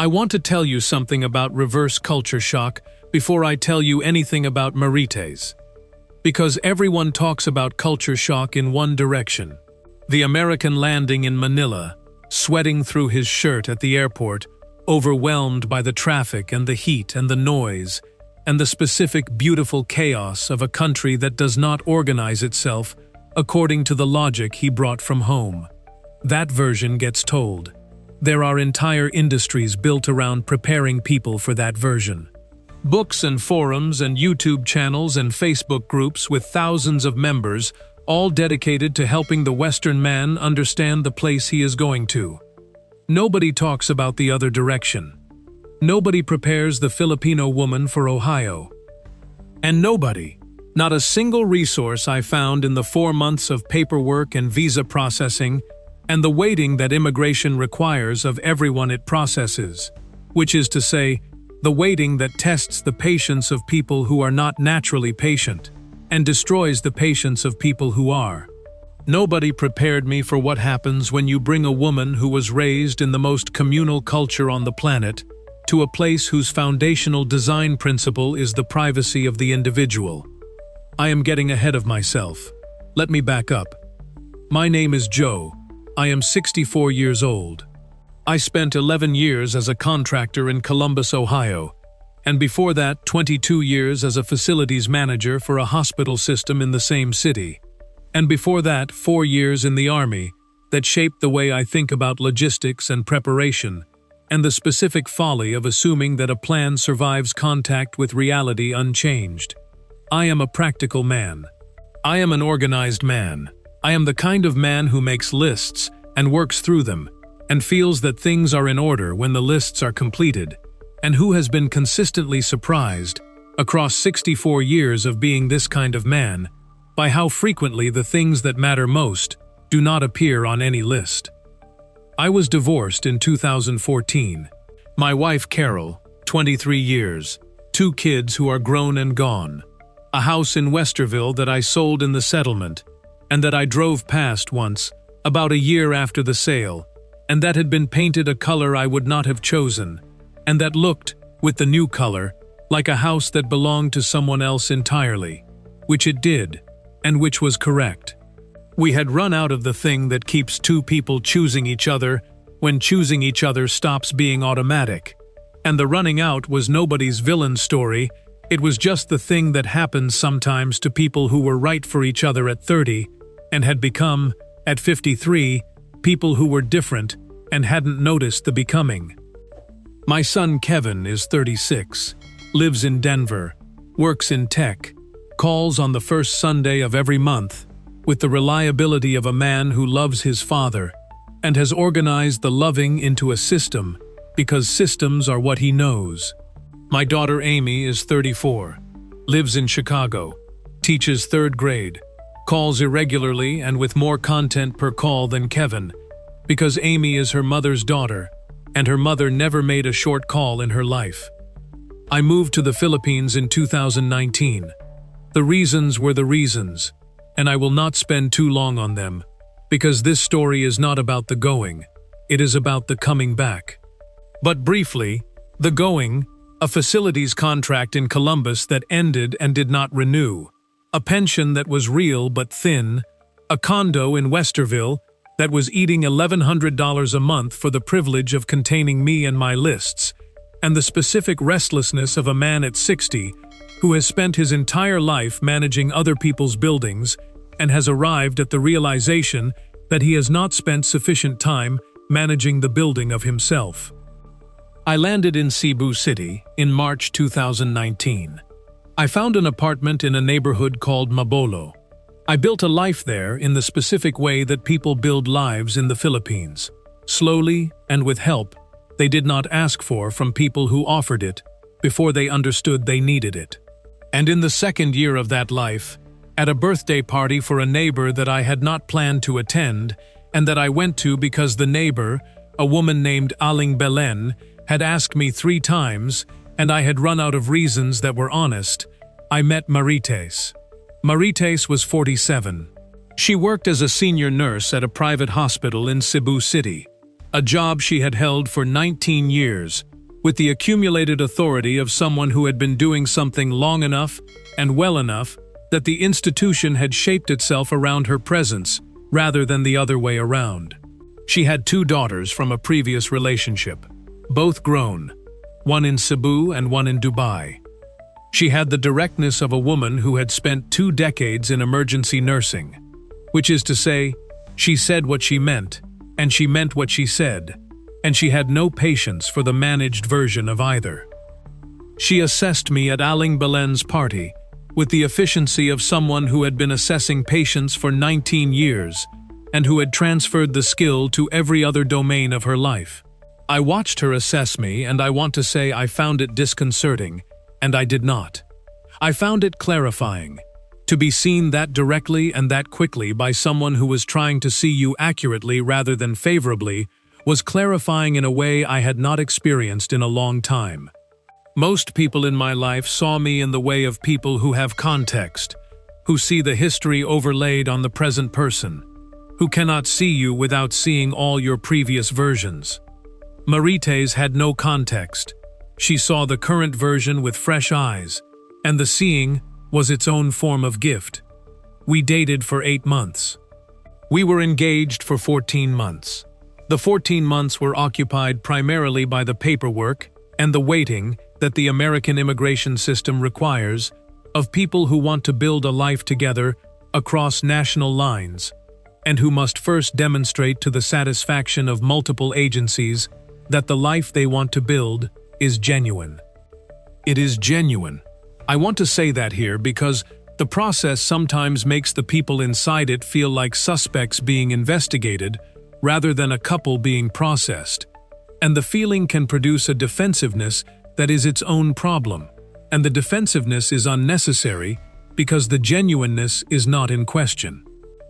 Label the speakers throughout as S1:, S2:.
S1: I want to tell you something about reverse culture shock before I tell you anything about Marites. Because everyone talks about culture shock in one direction. The American landing in Manila, sweating through his shirt at the airport, overwhelmed by the traffic and the heat and the noise, and the specific beautiful chaos of a country that does not organize itself according to the logic he brought from home. That version gets told. There are entire industries built around preparing people for that version. Books and forums and YouTube channels and Facebook groups with thousands of members, all dedicated to helping the Western man understand the place he is going to. Nobody talks about the other direction. Nobody prepares the Filipino woman for Ohio. And nobody, not a single resource I found in the 4 months of paperwork and visa processing and the waiting that immigration requires of everyone it processes, which is to say, the waiting that tests the patience of people who are not naturally patient and destroys the patience of people who are. Nobody prepared me for what happens when you bring a woman who was raised in the most communal culture on the planet to a place whose foundational design principle is the privacy of the individual. I am getting ahead of myself. Let me back up. My name is Joe. I am 64 years old. I spent 11 years as a contractor in Columbus, Ohio, and before that 22 years as a facilities manager for a hospital system in the same city, and before that 4 years in the Army that shaped the way I think about logistics and preparation, and the specific folly of assuming that a plan survives contact with reality unchanged. I am a practical man. I am an organized man. I am the kind of man who makes lists and works through them, and feels that things are in order when the lists are completed, and who has been consistently surprised, across 64 years of being this kind of man, by how frequently the things that matter most do not appear on any list. I was divorced in 2014. My wife Carol, 23 years, 2 kids who are grown and gone, a house in Westerville that I sold in the settlement, and that I drove past once, about a year after the sale, and that had been painted a color I would not have chosen, and that looked, with the new color, like a house that belonged to someone else entirely, which it did, and which was correct. We had run out of the thing that keeps 2 people choosing each other when choosing each other stops being automatic. And the running out was nobody's villain story, it was just the thing that happens sometimes to people who were right for each other at 30 and had become, at 53, people who were different and hadn't noticed the becoming. My son Kevin is 36, lives in Denver, works in tech, calls on the first Sunday of every month, with the reliability of a man who loves his father, and has organized the loving into a system because systems are what he knows. My daughter Amy is 34, lives in Chicago, teaches 3rd grade, calls irregularly and with more content per call than Kevin, because Amy is her mother's daughter, and her mother never made a short call in her life. I moved to the Philippines in 2019. The reasons were the reasons, and I will not spend too long on them, because this story is not about the going, it is about the coming back. But briefly, the going, a facilities contract in Columbus that ended and did not renew, a pension that was real but thin, a condo in Westerville that was eating $1,100 a month for the privilege of containing me and my lists, and the specific restlessness of a man at 60 who has spent his entire life managing other people's buildings and has arrived at the realization that he has not spent sufficient time managing the building of himself. I landed in Cebu City in March 2019. I found an apartment in a neighborhood called Mabolo. I built a life there in the specific way that people build lives in the Philippines. Slowly and with help they did not ask for from people who offered it before they understood they needed it. And in the 2nd year of that life, at a birthday party for a neighbor that I had not planned to attend and that I went to because the neighbor, a woman named Aling Belen, had asked me 3 times and I had run out of reasons that were honest, I met Marites. Marites was 47. She worked as a senior nurse at a private hospital in Cebu City. a job she had held for 19 years, with the accumulated authority of someone who had been doing something long enough and well enough that the institution had shaped itself around her presence rather than the other way around. She had 2 daughters from a previous relationship, both grown, one in Cebu and one in Dubai. She had the directness of a woman who had spent 2 decades in emergency nursing, which is to say, she said what she meant, and she meant what she said, and she had no patience for the managed version of either. She assessed me at Aling Belen's party with the efficiency of someone who had been assessing patients for 19 years and who had transferred the skill to every other domain of her life. I watched her assess me, and I want to say I found it disconcerting, and I did not. I found it clarifying. To be seen that directly and that quickly by someone who was trying to see you accurately rather than favorably was clarifying in a way I had not experienced in a long time. Most people in my life saw me in the way of people who have context, who see the history overlaid on the present person, who cannot see you without seeing all your previous versions. Marites had no context. She saw the current version with fresh eyes, and the seeing was its own form of gift. We dated for 8 months. We were engaged for 14 months. The 14 months were occupied primarily by the paperwork and the waiting that the American immigration system requires of people who want to build a life together across national lines, and who must first demonstrate to the satisfaction of multiple agencies that the life they want to build is genuine. It is genuine. I want to say that here because the process sometimes makes the people inside it feel like suspects being investigated rather than a couple being processed. And the feeling can produce a defensiveness that is its own problem. And the defensiveness is unnecessary because the genuineness is not in question.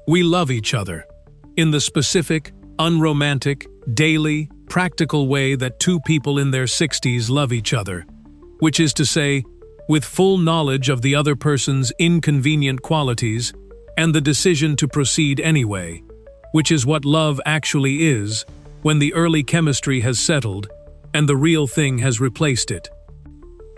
S1: We love each other in the specific, unromantic, daily, practical way that 2 people in their 60s love each other, which is to say, with full knowledge of the other person's inconvenient qualities and the decision to proceed anyway, which is what love actually is when the early chemistry has settled and the real thing has replaced it.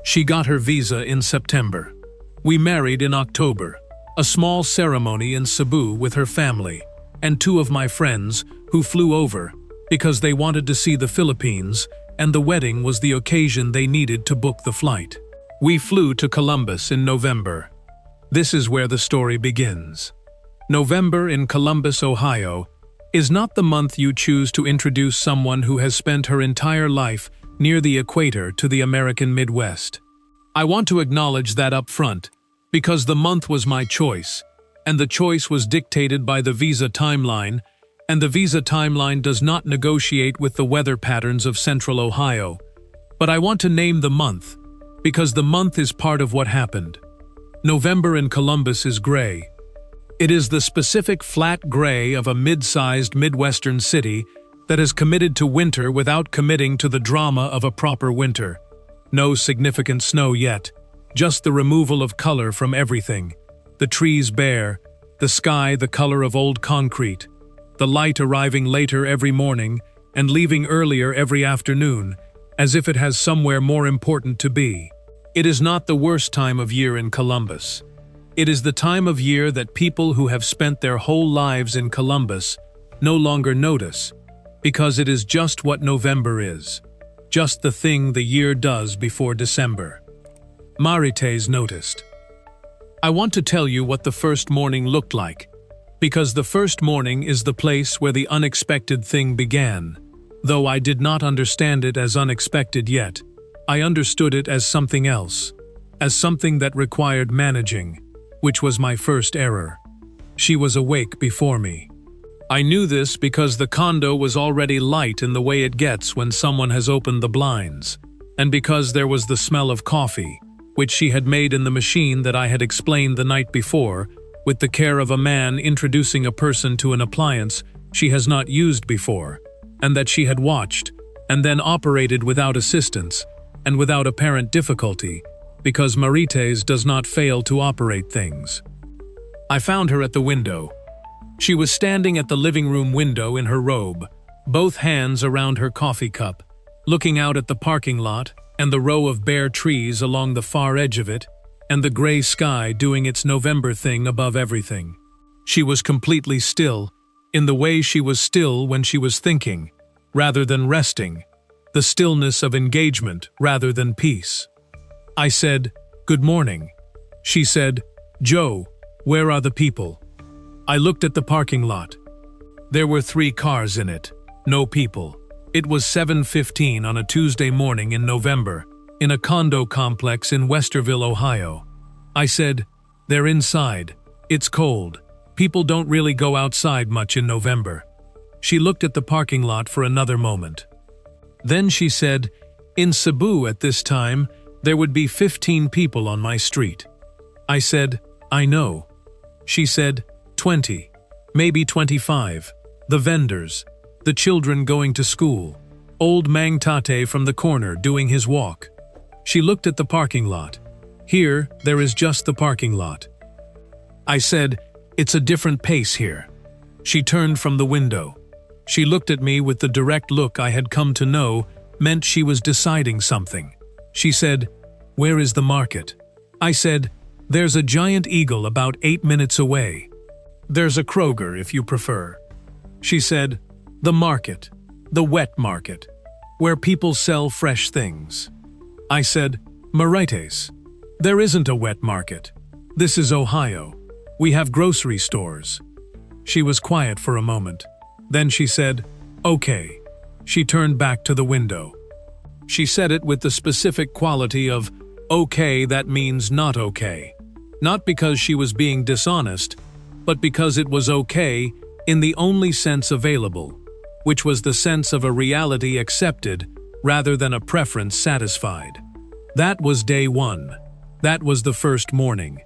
S1: She got her visa in September. We married in October, a small ceremony in Cebu with her family and 2 of my friends who flew over because they wanted to see the Philippines, and the wedding was the occasion they needed to book the flight. We flew to Columbus in November. This is where the story begins. November in Columbus, Ohio, is not the month you choose to introduce someone who has spent her entire life near the equator to the American Midwest. I want to acknowledge that up front, because the month was my choice, and the choice was dictated by the visa timeline, and the visa timeline does not negotiate with the weather patterns of Central Ohio. But I want to name the month, because the month is part of what happened. November in Columbus is gray. It is the specific flat gray of a mid-sized Midwestern city that has committed to winter without committing to the drama of a proper winter. No significant snow yet, just the removal of color from everything. The trees bare, the sky the color of old concrete, the light arriving later every morning and leaving earlier every afternoon, as if it has somewhere more important to be. It is not the worst time of year in Columbus. It is the time of year that people who have spent their whole lives in Columbus no longer notice, because it is just what November is, just the thing the year does before December. Marites noticed. I want to tell you what the first morning looked like, because the first morning is the place where the unexpected thing began. Though I did not understand it as unexpected yet, I understood it as something else, as something that required managing, which was my first error. She was awake before me. I knew this because the condo was already light in the way it gets when someone has opened the blinds, and because there was the smell of coffee, which she had made in the machine that I had explained the night before, with the care of a man introducing a person to an appliance she has not used before, and that she had watched, and then operated without assistance, and without apparent difficulty, because Marites does not fail to operate things. I found her at the window. She was standing at the living room window in her robe, both hands around her coffee cup, looking out at the parking lot and the row of bare trees along the far edge of it, and the gray sky doing its November thing above everything. She was completely still, in the way she was still when she was thinking, rather than resting, the stillness of engagement rather than peace. I said, "Good morning." She said, "Joe, where are the people?" I looked at the parking lot. There were 3 cars in it, no people. It was 7:15 on a Tuesday morning in November, in a condo complex in Westerville, Ohio. I said, "They're inside. It's cold. People don't really go outside much in November." She looked at the parking lot for another moment. Then she said, "In Cebu at this time, there would be 15 people on my street." I said, "I know." She said, 20, maybe 25. The vendors, the children going to school, old Mang Tate from the corner doing his walk. She looked at the parking lot. Here, there is just the parking lot. I said, "It's a different pace here." She turned from the window. She looked at me with the direct look I had come to know meant she was deciding something. She said, "Where is the market?" I said, "There's a giant eagle about 8 minutes away. There's a Kroger if you prefer." She said, "The market, the wet market, where people sell fresh things." I said, "Marites, there isn't a wet market. This is Ohio. We have grocery stores." She was quiet for a moment. Then she said, "Okay." She turned back to the window. She said it with the specific quality of, "Okay, that means not okay." Not because she was being dishonest, but because it was okay in the only sense available, which was the sense of a reality accepted rather than a preference satisfied. That was day 1. That was the first morning.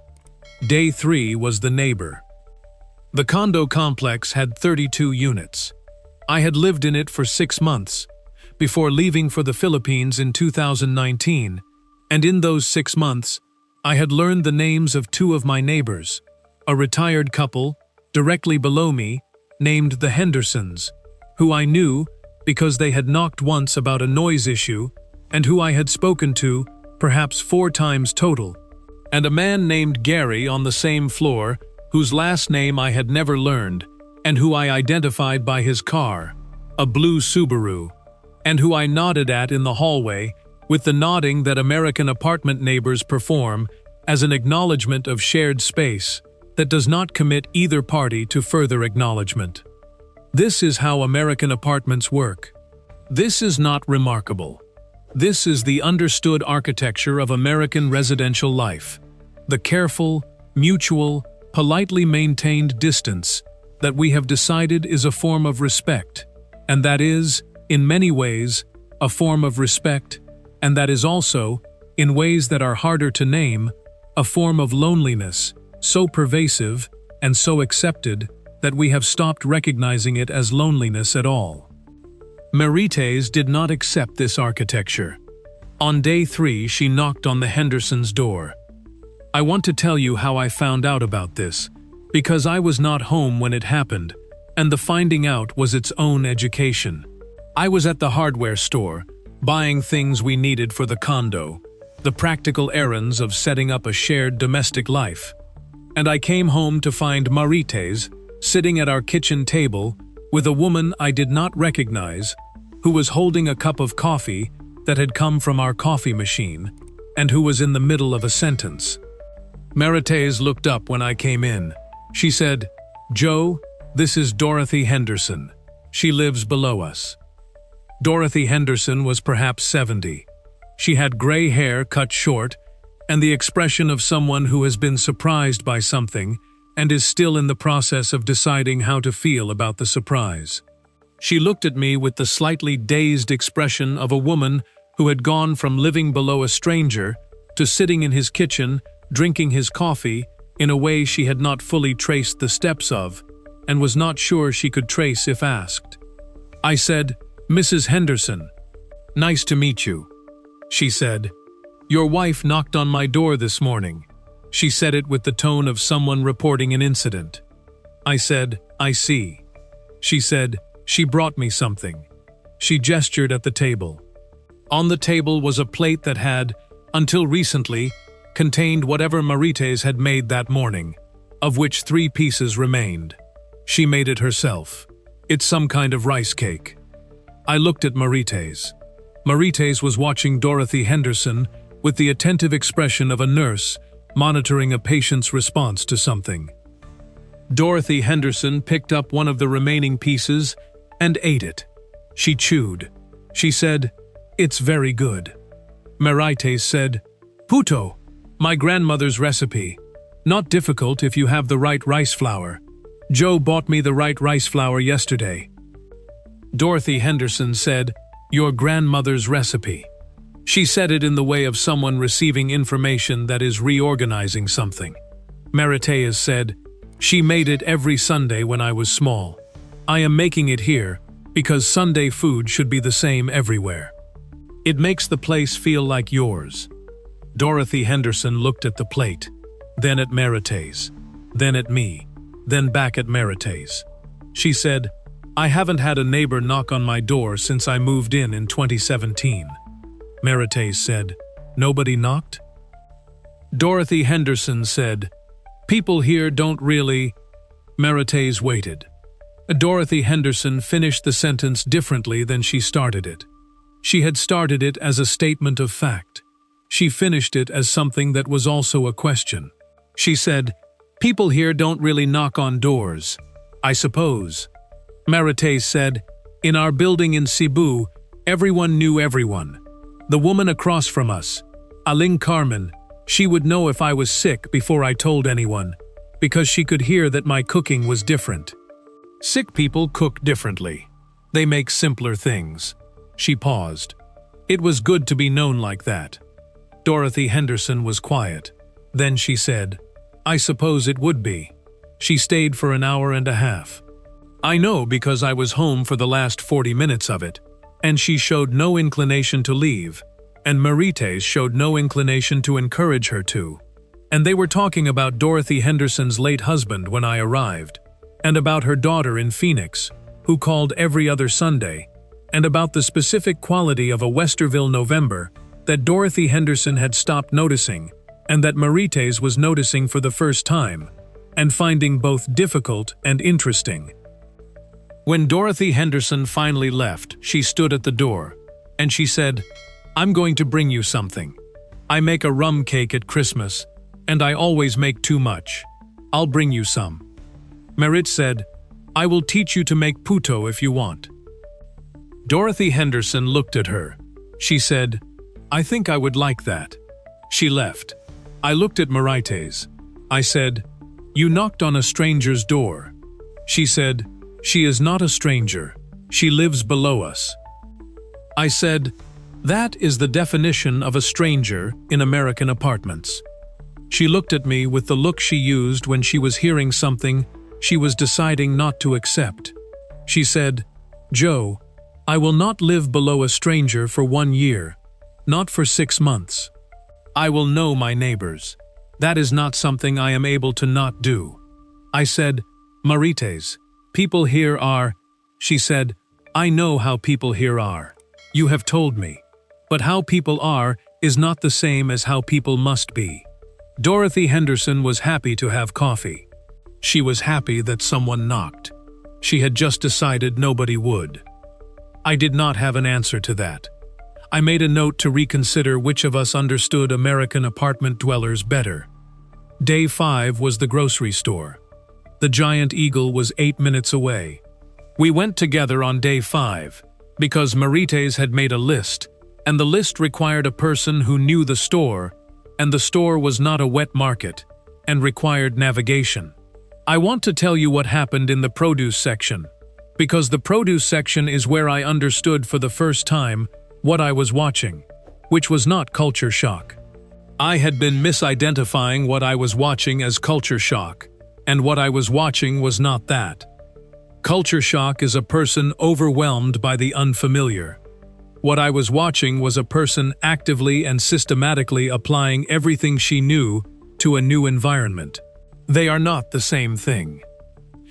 S1: Day 3 was the neighbor. The condo complex had 32 units. I had lived in it for 6 months, before leaving for the Philippines in 2019, and in those 6 months, I had learned the names of 2 of my neighbors, a retired couple, directly below me, named the Hendersons, who I knew because they had knocked once about a noise issue, and who I had spoken to perhaps 4 times total, and a man named Gary on the same floor, whose last name I had never learned, and who I identified by his car, a blue Subaru, and who I nodded at in the hallway with the nodding that American apartment neighbors perform as an acknowledgement of shared space that does not commit either party to further acknowledgement. This is how American apartments work. This is not remarkable. This is the understood architecture of American residential life, the careful, mutual, politely maintained distance that we have decided is a form of respect, and that is, in many ways, a form of respect, and that is also, in ways that are harder to name, a form of loneliness, so pervasive and so accepted that we have stopped recognizing it as loneliness at all. Marites did not accept this architecture. On day 3, she knocked on the Hendersons' door. I want to tell you how I found out about this, because I was not home when it happened, and the finding out was its own education. I was at the hardware store, buying things we needed for the condo, the practical errands of setting up a shared domestic life. And I came home to find Marites sitting at our kitchen table with a woman I did not recognize, who was holding a cup of coffee that had come from our coffee machine, and who was in the middle of a sentence. Marites looked up when I came in. She said, "Joe, this is Dorothy Henderson. She lives below us." Dorothy Henderson was perhaps 70. She had gray hair cut short, and the expression of someone who has been surprised by something and is still in the process of deciding how to feel about the surprise. She looked at me with the slightly dazed expression of a woman who had gone from living below a stranger to sitting in his kitchen, drinking his coffee, in a way she had not fully traced the steps of, and was not sure she could trace if asked. I said, "Mrs. Henderson, nice to meet you." She said, "Your wife knocked on my door this morning." She said it with the tone of someone reporting an incident. I said, "I see." She said, She brought me something. She gestured at the table. On the table was a plate that had, until recently, contained whatever Marites had made that morning, of which 3 pieces remained. She made it herself. It's some kind of rice cake. I looked at Marites. Marites was watching Dorothy Henderson with the attentive expression of a nurse monitoring a patient's response to something. Dorothy Henderson picked up one of the remaining pieces and ate it. She chewed. She said, "It's very good." Marites said, "Puto, my grandmother's recipe. Not difficult if you have the right rice flour. Joe bought me the right rice flour yesterday." Dorothy Henderson said, "Your grandmother's recipe." She said it in the way of someone receiving information that is reorganizing something. Marites said, "She made it every Sunday when I was small. I am making it here because Sunday food should be the same everywhere. It makes the place feel like yours." Dorothy Henderson looked at the plate, then at Marites, then at me, then back at Marites. She said, "I haven't had a neighbor knock on my door since I moved in 2017. Marites said, "Nobody knocked?" Dorothy Henderson said, "People here don't really—" Marites waited. Dorothy Henderson finished the sentence differently than she started it. She had started it as a statement of fact. She finished it as something that was also a question. She said, "People here don't really knock on doors, I suppose." Marites said, "In our building in Cebu, everyone knew everyone. The woman across from us, Aling Carmen, she would know if I was sick before I told anyone, because she could hear that my cooking was different. Sick people cook differently. They make simpler things." She paused. It was good to be known like that. Dorothy Henderson was quiet. Then she said, "I suppose it would be." She stayed for an hour and a half. I know because I was home for the last 40 minutes of it, and she showed no inclination to leave, and Marites showed no inclination to encourage her to. And they were talking about Dorothy Henderson's late husband when I arrived, and about her daughter in Phoenix, who called every other Sunday, and about the specific quality of a Westerville November that Dorothy Henderson had stopped noticing, and that Marites was noticing for the first time, and finding both difficult and interesting. When Dorothy Henderson finally left, she stood at the door, and she said, "I'm going to bring you something. I make a rum cake at Christmas, and I always make too much. I'll bring you some." Merit said, "I will teach you to make puto if you want." Dorothy Henderson looked at her. She said, "I think I would like that." She left. I looked at Marites. I said, "You knocked on a stranger's door." She said, "She is not a stranger. She lives below us." I said, "That is the definition of a stranger in American apartments." She looked at me with the look she used when she was hearing something she was deciding not to accept. She said, "Joe, I will not live below a stranger for 1 year, not for 6 months. I will know my neighbors. That is not something I am able to not do." I said, "Marites, people here are—" She said, "I know how people here are. You have told me. But how people are is not the same as how people must be." Dorothy Henderson was happy to have coffee. She was happy that someone knocked. She had just decided nobody would. I did not have an answer to that. I made a note to reconsider which of us understood American apartment dwellers better. Day 5 was the grocery store. The Giant Eagle was 8 minutes away. We went together on day 5, because Marites had made a list, and the list required a person who knew the store, and the store was not a wet market, and required navigation. I want to tell you what happened in the produce section, because the produce section is where I understood for the first time what I was watching, which was not culture shock. I had been misidentifying what I was watching as culture shock, and what I was watching was not that. Culture shock is a person overwhelmed by the unfamiliar. What I was watching was a person actively and systematically applying everything she knew to a new environment. They are not the same thing.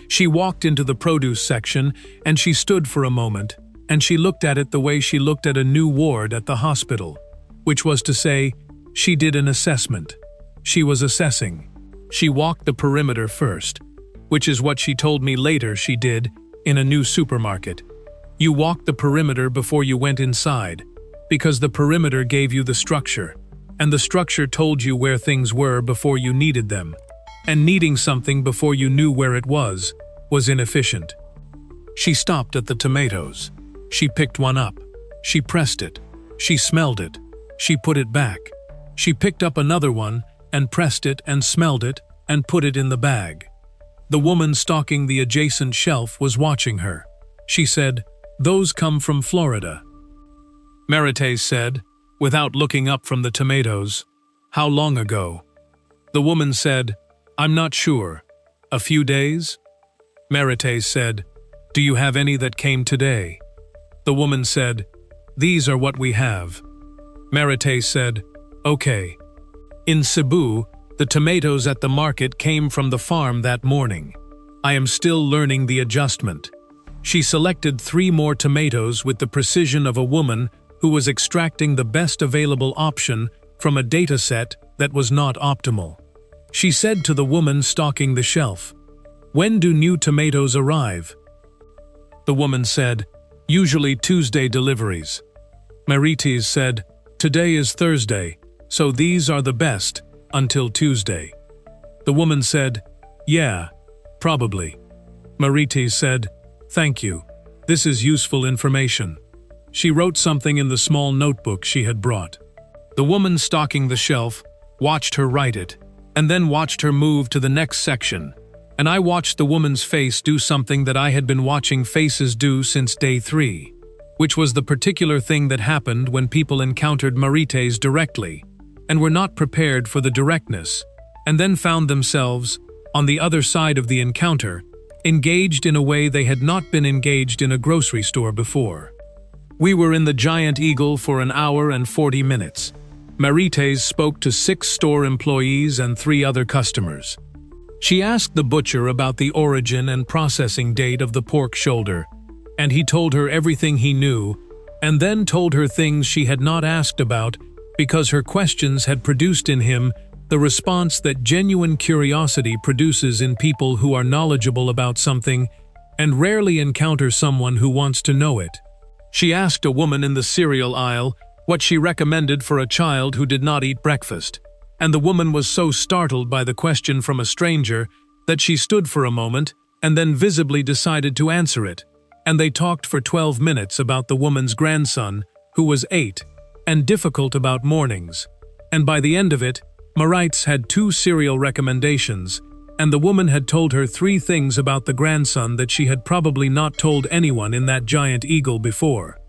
S1: She walked into the produce section, and she stood for a moment, and she looked at it the way she looked at a new ward at the hospital, which was to say, she did an assessment. She was assessing. She walked the perimeter first, which is what she told me later she did in a new supermarket. You walked the perimeter before you went inside, because the perimeter gave you the structure, and the structure told you where things were before you needed them, and needing something before you knew where it was inefficient. She stopped at the tomatoes. She picked one up. She pressed it. She smelled it. She put it back. She picked up another one and pressed it and smelled it and put it in the bag. The woman stocking the adjacent shelf was watching her. She said, "Those come from Florida." Marites said, without looking up from the tomatoes, "How long ago?" The woman said, "I'm not sure. A few days?" Marites said, "Do you have any that came today?" The woman said, "These are what we have." Marites said, "Okay." In Cebu, the tomatoes at the market came from the farm that morning. I am still learning the adjustment. She selected 3 more tomatoes with the precision of a woman who was extracting the best available option from a data set that was not optimal. She said to the woman stocking the shelf, "When do new tomatoes arrive?" The woman said, "Usually Tuesday deliveries." Marites said, "Today is Thursday, so these are the best until Tuesday." The woman said, "Yeah, probably." Marites said, "Thank you. This is useful information." She wrote something in the small notebook she had brought. The woman stocking the shelf watched her write it, and then watched her move to the next section, and I watched the woman's face do something that I had been watching faces do since day 3, which was the particular thing that happened when people encountered Marites directly, and were not prepared for the directness, and then found themselves, on the other side of the encounter, engaged in a way they had not been engaged in a grocery store before. We were in the Giant Eagle for an hour and 40 minutes. Marites spoke to 6 store employees and 3 other customers. She asked the butcher about the origin and processing date of the pork shoulder, and he told her everything he knew, and then told her things she had not asked about because her questions had produced in him the response that genuine curiosity produces in people who are knowledgeable about something and rarely encounter someone who wants to know it. She asked a woman in the cereal aisle what she recommended for a child who did not eat breakfast, and the woman was so startled by the question from a stranger that she stood for a moment and then visibly decided to answer it, and they talked for 12 minutes about the woman's grandson, who was 8, and difficult about mornings, and by the end of it, Marites had 2 cereal recommendations, and the woman had told her 3 things about the grandson that she had probably not told anyone in that Giant Eagle before.